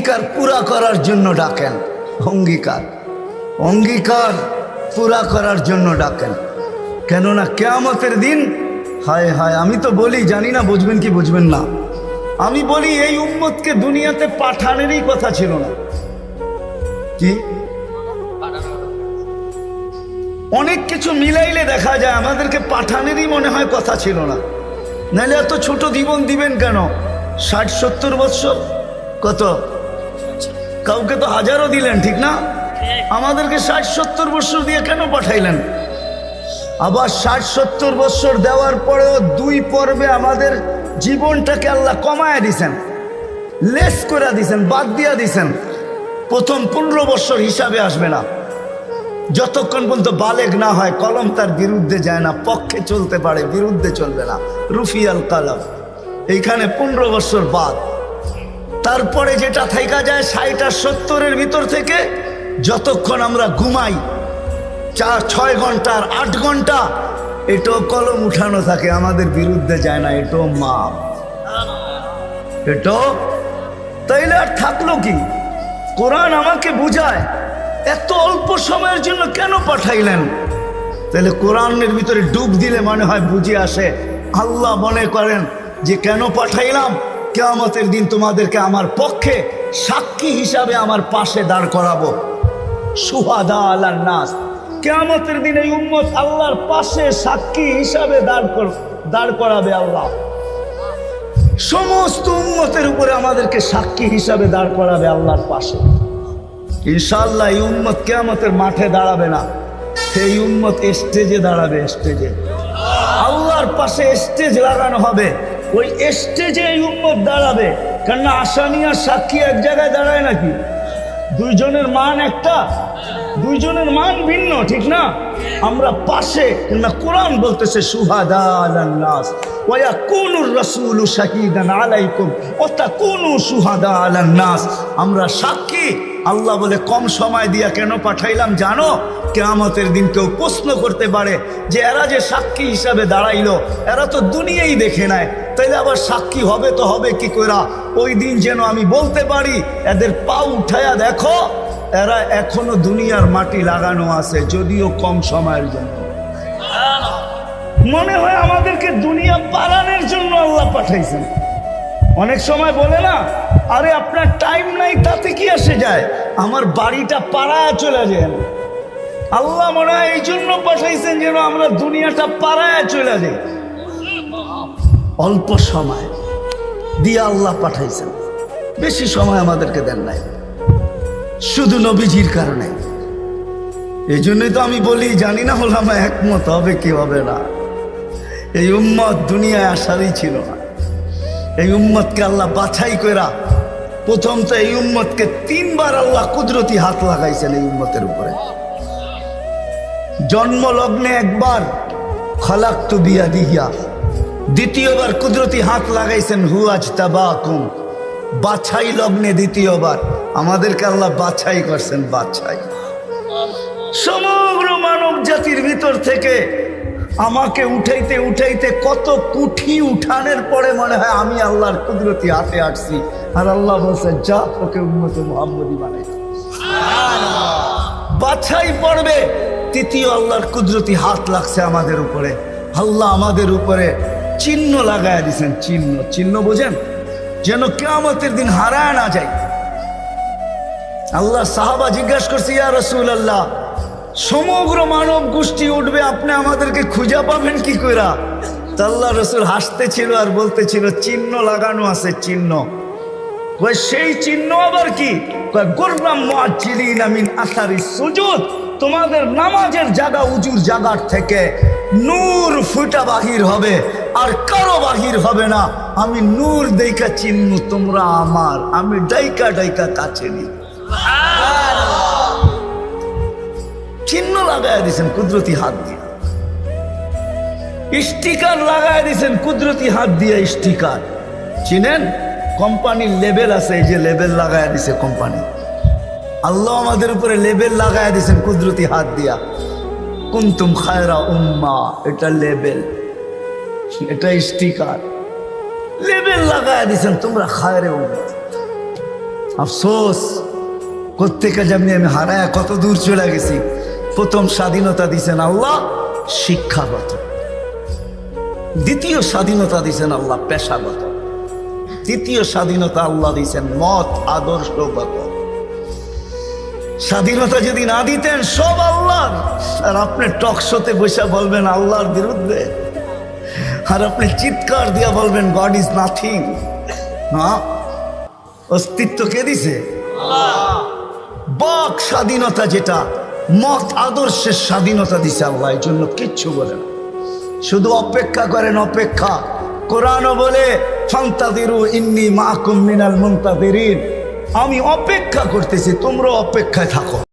অঙ্গীকার পুরা করার জন্য ডাকেন। অঙ্গীকার অঙ্গীকার পুরা করার জন্য ডাকেন। কেননা কিয়ামতের দিন, হায় হায়, আমি তো বলি, জানি না বুঝবেন কি বুঝবেন না, আমি বলি এই উম্মতকে দুনিয়াতে পাঠানেরই কথা ছিল না। কি অনেক কিছু মিলাইলে দেখা যায় আমাদেরকে পাঠানেরই মনে হয় কথা ছিল না। নাহলে এত ছোট জীবন দিবেন কেন? 60-70 বৎসর, কত কাউকে তো হাজারও দিলেন, ঠিক না? আমাদেরকে 60-70 বৎসর দিয়ে কেন পাঠাইলেন? আবার 60-70 বৎসর দেওয়ার পরেও 2 পর্বে আমাদের জীবনটাকে আল্লাহ কমায় দিছেন, লেস করে দিছেন, বাদ দিয়া দিছেন। প্রথম 15 বৎসর হিসাবে আসবে না, যতক্ষণ পর্যন্ত বালেগ না হয়, কলম তার বিরুদ্ধে যায় না, পক্ষে চলতে পারে, বিরুদ্ধে চলবে না, রুফিয়াল কালাম। এইখানে 15 বৎসর বাদ। তারপরে যেটা থাইকা যায় 60 আর 70-এর ভিতর থেকে, যতক্ষণ আমরা ঘুমাই 4-6 ঘন্টা আর 8 ঘন্টা, এটাও কলম উঠানো থাকে, আমাদের বিরুদ্ধে যায় না, এটাও মাপ, এটাও। তাইলে আর থাকলো কি? কোরআন আমাকে বুঝায় এত অল্প সময়ের জন্য কেন পাঠাইলেন। তাহলে কোরআনের ভিতরে ডুব দিলে মনে হয় বুঝে আসে। আল্লাহ মনে করেন যে কেন পাঠাইলাম, কিয়ামতের দিন তোমাদেরকে আমার পক্ষে সাক্ষী হিসাবে আমার পাশে দাঁড় করাবো। শুহাদা আলান নাস, কিয়ামতের দিন এই উম্মত আল্লাহর পাশে সাক্ষী হিসাবে দাঁড় করাবে আল্লাহ। সমস্ত উম্মতের উপরে আমাদেরকে সাক্ষী হিসাবে দাঁড় করাবে আল্লাহর পাশে। ইনশাআল্লাহ এই উম্মত কিয়ামতের মাঠে দাঁড়াবে না, এই উম্মত স্টেজে দাঁড়াবে। স্টেজে আল্লাহর পাশে স্টেজ লাগানো হবে, ওই স্টেজে এই উম্মত দাঁড়াবে। কেননা আসামি আর সাক্ষী এক জায়গায় দাঁড়ায় নাকি? দুইজনের মান একটা, দুইজনের মান ভিন্ন, ঠিক না? আমরা পাশে, না কোরআন বলতেছে শুহাদা আলান নাস ওয়া ইয়াকুনুর রাসূলু শাহীদান আলাইকুম ওয়া তাকুনু শুহাদা আলান নাস। আমরা সাক্ষী। আল্লাহ বলে কম সময় দিয়া কেন পাঠাইলাম জানো? কিয়ামতের দিন কেউ প্রশ্ন করতে পারে যে এরা যে সাক্ষী হিসাবে দাঁড়াইলো, এরা তো দুনিয়াই দেখে নেয়, তাইলে আবার সাক্ষী হবে তো হবে কি কইরা? ওই দিন যেন আমি বলতে পারি এদের পা উঠায়া দেখো, এরা এখনো দুনিয়ার মাটি লাগানো আছে, যদিও কম সময়ের জন্য। মনে হয় আমাদেরকে দুনিয়া পালানোর জন্য আল্লাহ পাঠাইছেন। অনেক সময় বলে না, আরে আপনার টাইম নাই, তাতে কি আসে যায়, আমার বাড়িটা পাড়ায় চলে যায়। আল্লাহ মনে হয় এই জন্য পাঠাইছেন যেন আমরা দুনিয়াটা পাড়ায় চলে যাই। অল্প সময় দিয়ে আল্লাহ পাঠাইছেন, বেশি সময় আমাদেরকে দেন নাই, শুধু নবীজির কারণে। এই জন্যই তো আমি বলি, জানি না ওলামা একমত হবে কি হবে না, এই উম্মত দুনিয়ায় আসারই ছিল না। এই উম্মতকে আল্লাহ বাছাই কইরা, প্রথম তো এই উম্মতকে 3 বার আল্লাহ কুদরতি হাত লাগাইছেন এই উম্মতের উপরে। জন্ম লগ্নে একবার খলাকতু বিয়াদিহি, দ্বিতীয়বার কুদরতি হাত লাগাইছেন হুয়াজতাবাকুম, বাছাই লগ্নে দ্বিতীয়বার আমাদেরকে আল্লাহ বাছাই করছেন। বাছাই সমগ্র মানব জাতির ভিতর থেকে আমাকে উঠাইতে উঠাইতে কত কুঠি উঠানের পরে মনে হয় আমি আল্লাহর কুদরতি হাতে আসছি, আর আল্লাহ বলছে যা তোকে উম্মতে মুহাম্মদী বানাই। বাছাই পড়বে তৃতীয় আল্লাহর কুদরতি হাত লাগছে আমাদের উপরে। আল্লাহ আমাদের উপরে চিহ্ন লাগায় দিয়েছেন। চিহ্ন, চিহ্ন বোঝেন, যেন কিয়ামতের দিন হারায় না যায়। আল্লাহ সাহাবা জিজ্ঞাসা করছে, ইয়া রাসূলুল্লাহ, সমগ্র মানব গোষ্ঠী উঠবে, আপনি আমাদেরকে খুঁজে পাবেন কি কইরা? তা আল্লাহ রাসূল হাসতেছিল আর বলতেছিল, চিহ্ন লাগানো আছে, চিহ্ন। কয় সেই চিহ্ন আবার কি? কয় গুররাম মুআজ্জিলিনা মিন আসারিস সুজুদ, তোমাদের নামাজের জায়গা, উজুর জায়গার থেকে নূর ফুটা বাহির হবে, আর কারো বাহির হবে না। আমি নূর দেইখা চিহ্ন, তোমরা আমার, আমি ডাইকা ডাইকা কাছে নি। চিহ্ন লাগায় দিয়েছেন কুদরতি হাত দিয়ে, স্টিকার লাগায় দিয়েছেন কুদরতি হাত দিয়ে। স্টিকার চিনেন? কোম্পানির লেবেল আছে, এই যে লেবেল লাগায় দিছে কোম্পানি। আল্লাহ আমাদের উপরে লেবেল লাগায় দিয়েছেন কুদরতি হাত দিয়া। কুনতুম খায়রা উম্মাহ, এটা লেবেল, এটা স্টিকার, লেবেল লাগায় দিয়েছেন তোমরা খায়রে উম্মাহ। আফসোস কোত্থেকে যেমনি আমি হারায় কত দূর চলে গেছি। প্রথম স্বাধীনতা দিছেন আল্লাহ শিক্ষাগত, দ্বিতীয় স্বাধীনতা দিছেন আল্লাহ পেশাগত, তৃতীয় স্বাধীনতা আল্লাহ দিছেন মত আদর্শগত। স্বাধীনতা যদি না দিতেন সব আল্লাহর, আর আপনি টকশোতে বসে বলবেন আল্লাহর বিরুদ্ধে, আর আপনি চিৎকার দিয়া বলবেন গড ইজ নাথিং। না, অস্তিত্ব কে দিছে? বাক স্বাধীনতা যেটা, মত আদর্শের স্বাধীনতা দিছে আল্লাহ, এই জন্য কিচ্ছু বলে না, শুধু অপেক্ষা করেন অপেক্ষা। কোরআনও বলে ফান্তাযিরু ইন্নী মাআকুম মিনাল মুনতাযিরিন, আমি অপেক্ষা করতেছি, তোমরা অপেক্ষায় থাকো।